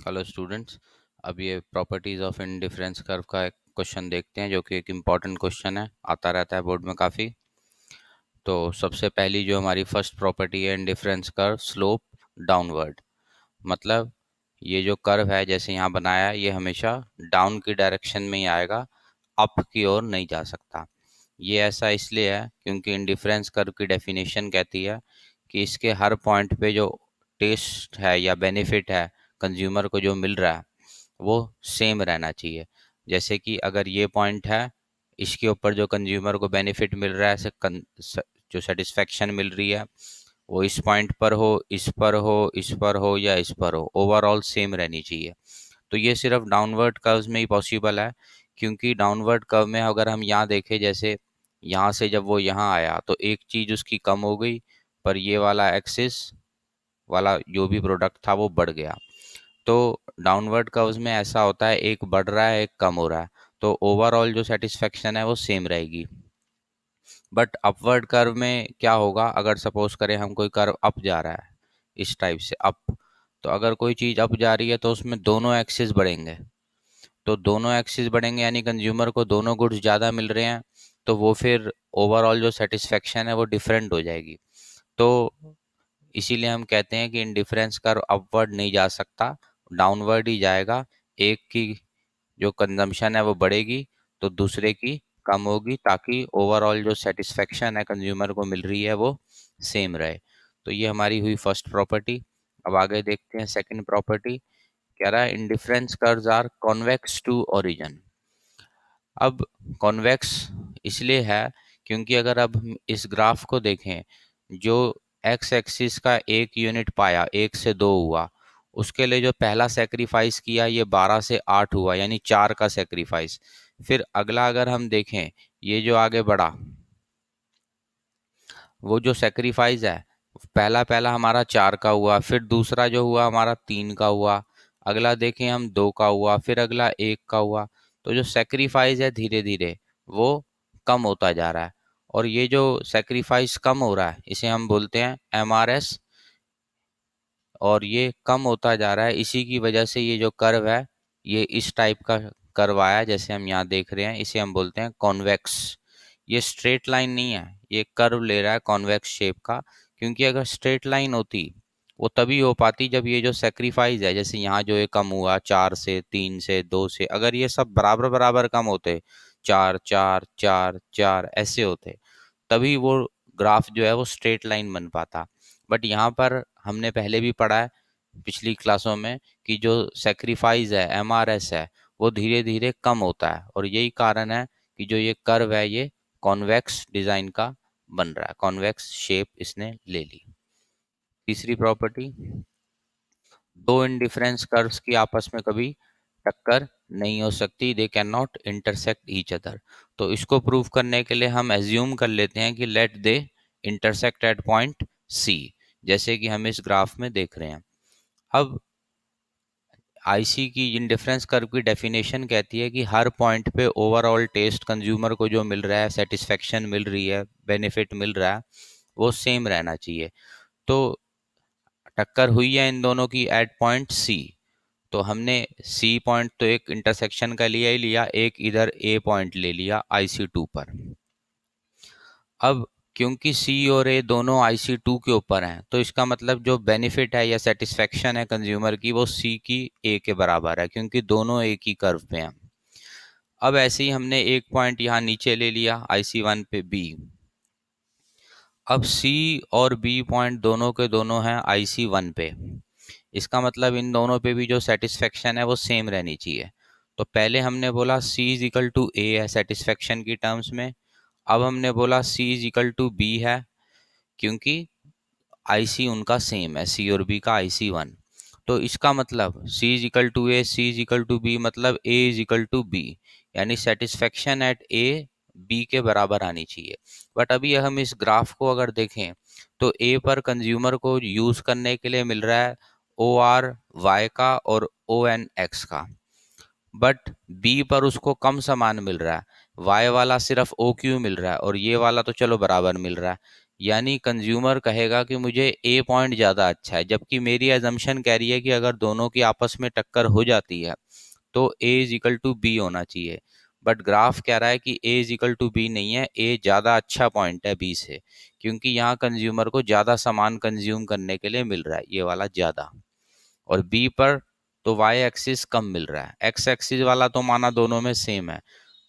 Hello students. अब ये properties of indifference curve का एक क्वेश्चन देखते हैं, जो कि एक इम्पॉर्टेंट क्वेश्चन है, आता रहता है बोर्ड में काफ़ी। तो सबसे पहली जो हमारी फर्स्ट प्रॉपर्टी है इंडिफरेंस कर्व, स्लोप डाउनवर्ड। मतलब ये जो कर्व है जैसे यहाँ बनाया है, ये हमेशा डाउन की डायरेक्शन में ही आएगा, अप की ओर नहीं जा सकता। ये ऐसा इसलिए है क्योंकि इंडिफरेंस कर्व की डेफिनेशन कहती है कि इसके हर पॉइंट पे जो टेस्ट है या बेनिफिट है कंज्यूमर को जो मिल रहा है वो सेम रहना चाहिए। जैसे कि अगर ये पॉइंट है, इसके ऊपर जो कंज्यूमर को बेनिफिट मिल रहा है, जो सेटिस्फेक्शन मिल रही है, वो इस पॉइंट पर हो, इस पर हो, इस पर हो या इस पर हो, ओवरऑल सेम रहनी चाहिए। तो ये सिर्फ डाउनवर्ड कर्व्स में ही पॉसिबल है, क्योंकि डाउनवर्ड कर्व में अगर हम यहाँ देखें, जैसे यहाँ से जब वो यहाँ आया तो एक चीज़ उसकी कम हो गई, पर ये वाला एक्सिस वाला जो भी प्रोडक्ट था वो बढ़ गया। तो डाउनवर्ड कर्व्स में ऐसा होता है, एक बढ़ रहा है एक कम हो रहा है, तो ओवरऑल जो सेटिस्फेक्शन है वो सेम रहेगी। बट अपवर्ड कर्व में क्या होगा, अगर सपोज करें हम कोई कर्व अप जा रहा है, इस टाइप से अप, तो अगर कोई चीज़ अप जा रही है तो उसमें दोनों एक्सिस बढ़ेंगे। तो दोनों एक्सिस बढ़ेंगे यानी कंज्यूमर को दोनों गुड्स ज़्यादा मिल रहे हैं, तो वो फिर ओवरऑल जो सेटिस्फेक्शन है वो डिफरेंट हो जाएगी। तो इसीलिए हम कहते हैं कि इंडिफरेंस कर्व अपवर्ड नहीं जा सकता, डाउनवर्ड ही जाएगा। एक की जो कंजम्पशन है वो बढ़ेगी तो दूसरे की कम होगी, ताकि ओवरऑल जो सेटिस्फेक्शन है कंज्यूमर को मिल रही है वो सेम रहे। तो ये हमारी हुई फर्स्ट प्रॉपर्टी। अब आगे देखते हैं सेकंड प्रॉपर्टी। कह रहा है indifference curves are convex to origin. अब कॉन्वेक्स इसलिए है क्योंकि अगर अब हम इस ग्राफ को देखें, जो एक्स एक्सिस का एक यूनिट पाया, एक से दो हुआ, उसके लिए जो पहला सेक्रीफाइस किया ये 12 से 8 हुआ, यानी 4 का सेक्रीफाइस। फिर अगला अगर हम देखें, ये जो आगे बढ़ा, वो जो सेक्रीफाइस है, पहला पहला हमारा 4 का हुआ, फिर दूसरा जो हुआ हमारा 3 का हुआ, अगला देखें हम 2 का हुआ, फिर अगला 1 का हुआ। तो जो सेक्रीफाइस है धीरे धीरे वो कम होता जा रहा है, और ये जो सेक्रीफाइस कम हो रहा है इसे हम बोलते हैं MRS। और ये कम होता जा रहा है, इसी की वजह से ये जो कर्व है ये इस टाइप का कर्व आया, जैसे हम यहाँ देख रहे हैं, इसे हम बोलते हैं कॉन्वेक्स। ये स्ट्रेट लाइन नहीं है, ये कर्व ले रहा है कॉन्वेक्स शेप का। क्योंकि अगर स्ट्रेट लाइन होती वो तभी हो पाती जब ये जो सेक्रीफाइस है, जैसे यहाँ जो ये कम हुआ 4 से, 3 से, 2 से, अगर ये सब बराबर बराबर कम होते, 4 4 4 4 ऐसे होते, तभी वो ग्राफ जो है वो स्ट्रेट लाइन बन पाता। बट यहाँ पर हमने पहले भी पढ़ा है पिछली क्लासों में कि जो सेक्रीफाइस है, MRS है, वो धीरे धीरे कम होता है, और यही कारण है कि जो ये कर्व है ये कॉन्वेक्स डिजाइन का बन रहा है, कॉन्वेक्स शेप इसने ले ली। तीसरी प्रॉपर्टी, दो इंडिफरेंस कर्व्स की आपस में कभी टक्कर नहीं हो सकती, they can not intersect each other. तो इसको प्रूव करने के लिए हम एज्यूम कर लेते हैं कि let they intersect at point C, जैसे कि हम इस ग्राफ में देख रहे हैं। अब आईसी की इंडिफरेंस कर्व की डेफिनेशन कहती है कि हर पॉइंट पे ओवरऑल टेस्ट कंज्यूमर को जो मिल रहा है, सेटिस्फेक्शन मिल रही है, बेनिफिट मिल रहा है, वो सेम रहना चाहिए। तो टक्कर हुई है इन दोनों की एट पॉइंट सी, तो हमने सी पॉइंट तो एक इंटरसेक्शन का लिया ही लिया, एक इधर ए पॉइंट ले लिया IC2 पर। अब क्योंकि सी और ए दोनों IC2 के ऊपर हैं, तो इसका मतलब जो बेनिफिट है या सेटिस्फेक्शन है कंज्यूमर की, वो सी की ए के बराबर है, क्योंकि दोनों एक ही कर्व पे हैं। अब ऐसे ही हमने एक पॉइंट यहाँ नीचे ले लिया IC1 पे बी। अब सी और बी पॉइंट दोनों के दोनों हैं IC1 पे। इसका मतलब इन दोनों पे भी जो सेटिस्फेक्शन है वो सेम रहनी चाहिए। तो पहले हमने बोला C is equal to A है सेटिस्फेक्शन की टर्म्स में। अब हमने बोला C is equal to B है, क्योंकि IC उनका सेम है, C और B का IC1। तो इसका मतलब C is equal to A, C is equal to B, मतलब A is equal to B, यानी सेटिस्फेक्शन एट A B के बराबर आनी चाहिए। बट अभी हम इस ग्राफ को अगर देखें तो A पर कंज्यूमर को यूज करने के लिए मिल रहा है OR Y का और ON X का, बट बी पर उसको कम सामान मिल रहा है, वाई वाला सिर्फ OQ मिल रहा है, और ये वाला तो चलो बराबर मिल रहा है। यानी कंज्यूमर कहेगा कि मुझे ए पॉइंट ज़्यादा अच्छा है, जबकि मेरी एजम्पशन कह रही है कि अगर दोनों की आपस में टक्कर हो जाती है तो ए इज इक्वल टू बी होना चाहिए। बट ग्राफ कह रहा है कि ए इज इक्वल टू बी नहीं है, ए ज़्यादा अच्छा पॉइंट है बी से, क्योंकि यहाँ कंज्यूमर को ज़्यादा सामान कंज्यूम करने के लिए मिल रहा है, ये वाला ज़्यादा। और बी पर तो वाई एक्सिस कम मिल रहा है, एक्स एक्सिस वाला तो माना दोनों में सेम है।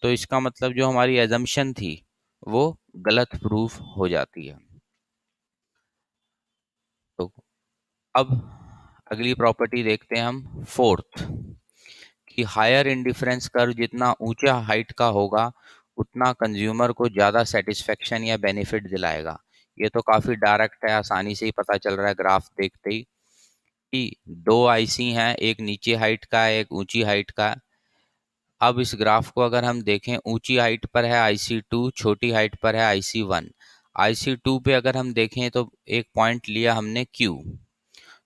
तो इसका मतलब जो हमारी एजम्पशन थी वो गलत प्रूफ हो जाती है। तो अब अगली प्रॉपर्टी देखते हैं हम, फोर्थ, कि हायर इंडिफरेंस कर्व जितना ऊंचा हाइट का होगा उतना कंज्यूमर को ज़्यादा सेटिस्फेक्शन या बेनिफिट दिलाएगा। ये तो काफ़ी डायरेक्ट है, आसानी से ही पता चल रहा है ग्राफ देखते ही कि दो आईसी हैं, एक नीचे हाइट का है, एक ऊंची हाइट का है। अब इस ग्राफ को अगर हम देखें, ऊंची हाइट पर है IC2, छोटी हाइट पर है IC1। IC2 पे अगर हम देखें तो एक पॉइंट लिया हमने Q,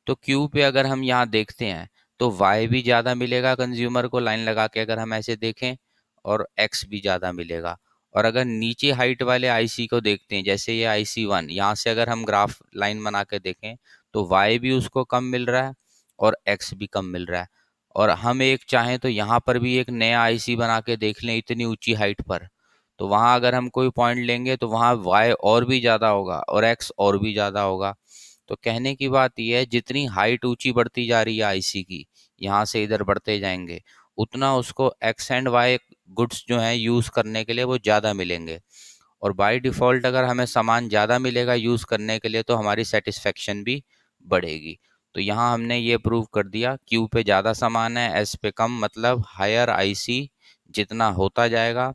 तो क्यू पे अगर हम यहाँ देखते हैं तो वाई भी ज़्यादा मिलेगा कंज्यूमर को, लाइन लगा के अगर हम ऐसे देखें, और एक्स भी ज़्यादा मिलेगा। और अगर नीचे हाइट वाले आईसी को देखते हैं, जैसे ये IC1, यहाँ से अगर हम ग्राफ लाइन बना के देखें तो वाई भी उसको कम मिल रहा है और एक्स भी कम मिल रहा है। और हम एक चाहें तो यहाँ पर भी एक नया आईसी बना के देख लें इतनी ऊंची हाइट पर, तो वहाँ अगर हम कोई पॉइंट लेंगे तो वहाँ वाई और भी ज़्यादा होगा और एक्स और भी ज़्यादा होगा। तो कहने की बात यह है, जितनी हाइट ऊंची बढ़ती जा रही है आईसी की, यहाँ से इधर बढ़ते जाएंगे, उतना उसको एक्स एंड वाई गुड्स जो हैं यूज़ करने के लिए वो ज़्यादा मिलेंगे। और बाय डिफ़ॉल्ट अगर हमें सामान ज़्यादा मिलेगा यूज़ करने के लिए तो हमारी सेटिस्फेक्शन भी बढ़ेगी। तो यहाँ हमने ये प्रूव कर दिया, क्यू पे ज़्यादा सामान है, एस पे कम, मतलब हायर आईसी जितना होता जाएगा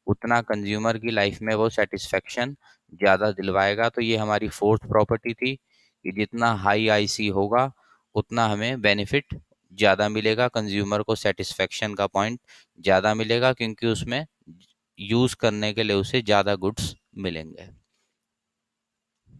उतना कंज्यूमर की लाइफ में वो सेटिस्फेक्शन ज़्यादा दिलवाएगा। तो ये हमारी फोर्थ प्रॉपर्टी थी कि जितना हाई आईसी होगा उतना हमें बेनिफिट ज़्यादा मिलेगा, कंज्यूमर को सेटिस्फेक्शन का पॉइंट ज़्यादा मिलेगा, क्योंकि उसमें यूज़ करने के लिए उसे ज़्यादा गुड्स मिलेंगे।